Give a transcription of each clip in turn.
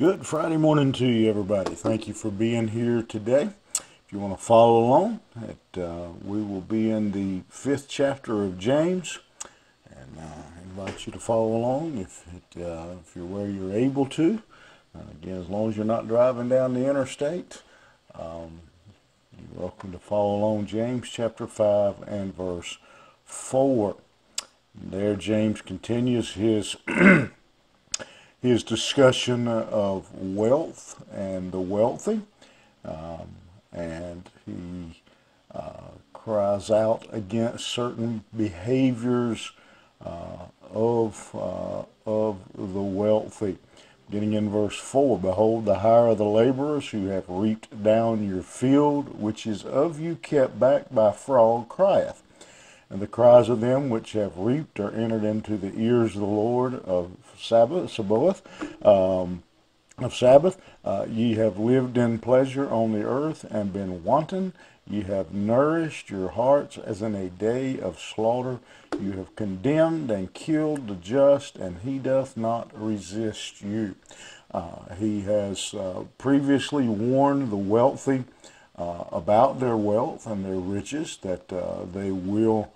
Good Friday morning to you, everybody. Thank you for being here today. If you want to follow along, we will be in the 5th chapter of James, and I invite you to follow along if you're where you're able to. Again, as long as you're not driving down the interstate, you're welcome to follow along. James chapter 5 and verse 4. And there, James continues his discussion of wealth and the wealthy, and he cries out against certain behaviors of the wealthy. Beginning in verse 4, "Behold, the hire of the laborers who have reaped down your field, which is of you kept back by fraud, crieth. And the cries of them which have reaped are entered into the ears of the Lord of Sabbath. Ye have lived in pleasure on the earth and been wanton. Ye have nourished your hearts as in a day of slaughter. You have condemned and killed the just, and he doth not resist you." He has previously warned the wealthy about their wealth and their riches, that they will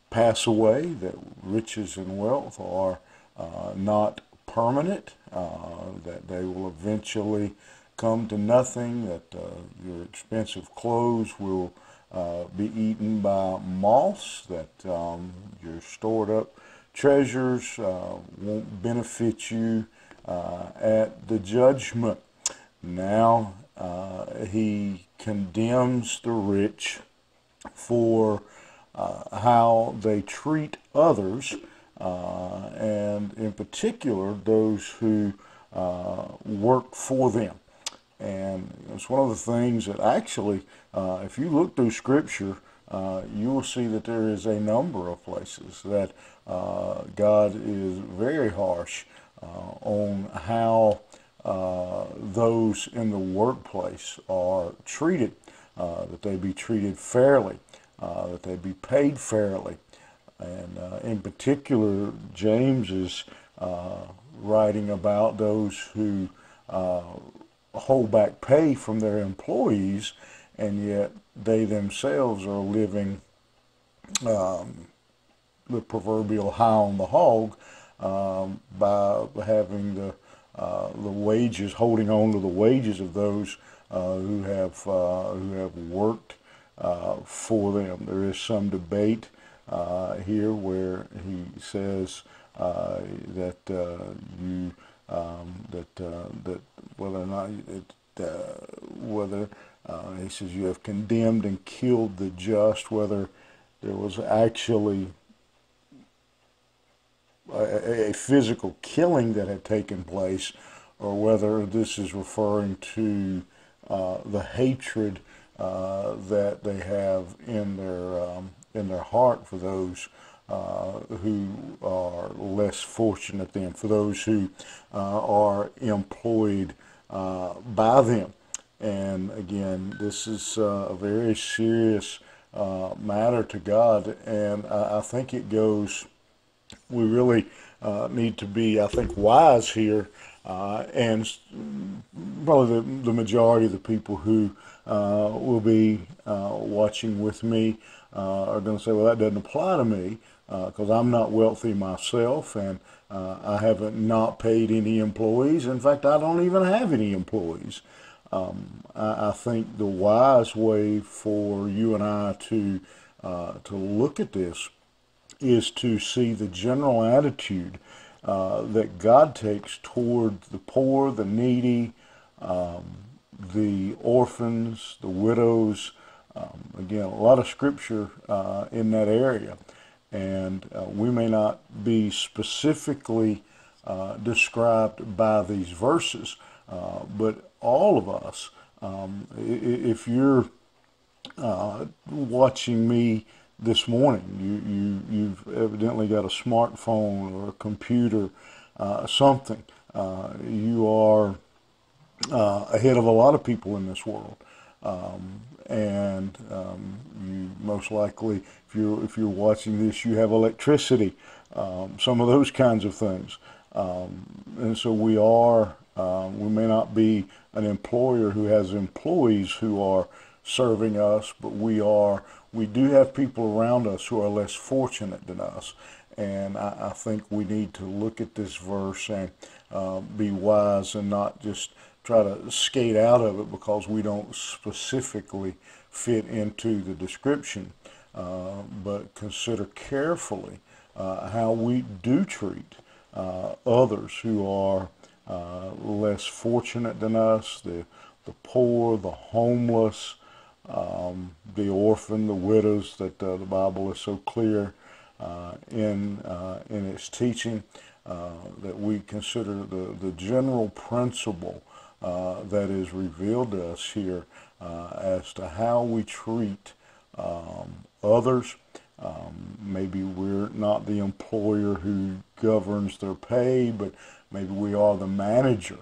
pass away, that riches and wealth are not permanent, that they will eventually come to nothing, that your expensive clothes will be eaten by moths, that your stored up treasures won't benefit you at the judgment. Now he condemns the rich for how they treat others, and in particular those who work for them. And it's one of the things that actually, if you look through Scripture, you will see that there is a number of places that God is very harsh on how those in the workplace are treated, that they be treated fairly, that they be paid fairly. And in particular, James is writing about those who hold back pay from their employees, and yet they themselves are living the proverbial high on the hog by having the wages, holding on to the wages of those who have worked for them. There is some debate here where he says that whether or not he says you have condemned and killed the just, whether there was actually a physical killing that had taken place, or whether this is referring to the hatred that they have in their heart for those who are less fortunate than, for those who are employed by them. And again, this is a very serious matter to God, and I think it goes, we really need to be, I think, wise here, and probably the majority of the people who will be watching with me are going to say, well, that doesn't apply to me because I'm not wealthy myself, and I haven't not paid any employees. In fact, I don't even have any employees. I think the wise way for you and I to look at this is to see the general attitude that God takes toward the poor, the needy, the orphans, the widows. Again, a lot of scripture in that area. And we may not be specifically described by these verses, but all of us, if you're watching me this morning, you've evidently got a smartphone or a computer, something. You are ahead of a lot of people in this world. And you most likely, if you're watching this, you have electricity, some of those kinds of things. And so we are We may not be an employer who has employees who are serving us, but we do have people around us who are less fortunate than us. And I think we need to look at this verse and be wise and not just try to skate out of it because we don't specifically fit into the description, but consider carefully how we do treat others who are less fortunate than us, the poor, the homeless, the orphan, the widows, that the Bible is so clear in its teaching, that we consider the general principle that is revealed to us here as to how we treat others. Maybe we're not the employer who governs their pay, but maybe we are the manager.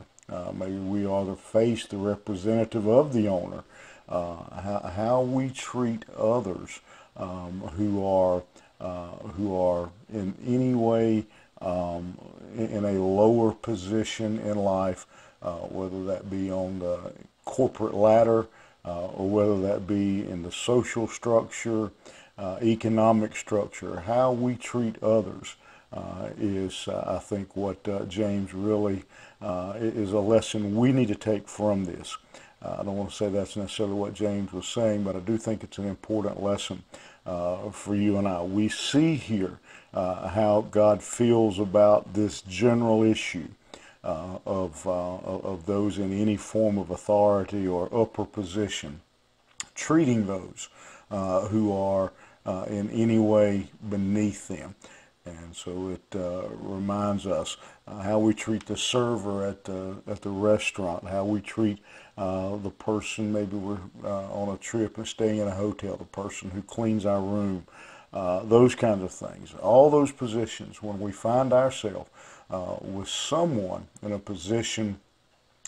Maybe we are the face, the representative of the owner. How we treat others who are in any way in a lower position in life, whether that be on the corporate ladder or whether that be in the social structure, economic structure. How we treat others is, I think, what James really is a lesson we need to take from this. I don't want to say that's necessarily what James was saying, but I do think it's an important lesson for you and I. We see here how God feels about this general issue of those in any form of authority or upper position, treating those who are in any way beneath them. And so it reminds us how we treat the server at the restaurant, how we treat the person, maybe we're on a trip and staying in a hotel, the person who cleans our room, those kinds of things. All those positions, when we find ourselves with someone in a position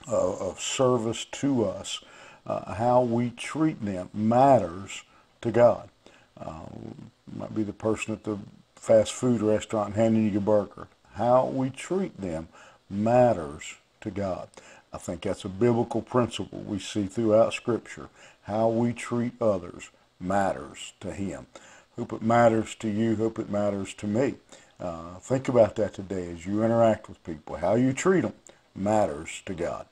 of service to us, how we treat them matters to God. Might be the person at the fast food restaurant handing you your burger. How we treat them matters to God. I think that's a biblical principle we see throughout Scripture. How we treat others matters to Him. Hope it matters to you. Hope it matters to me. Think about that today as you interact with people. How you treat them matters to God.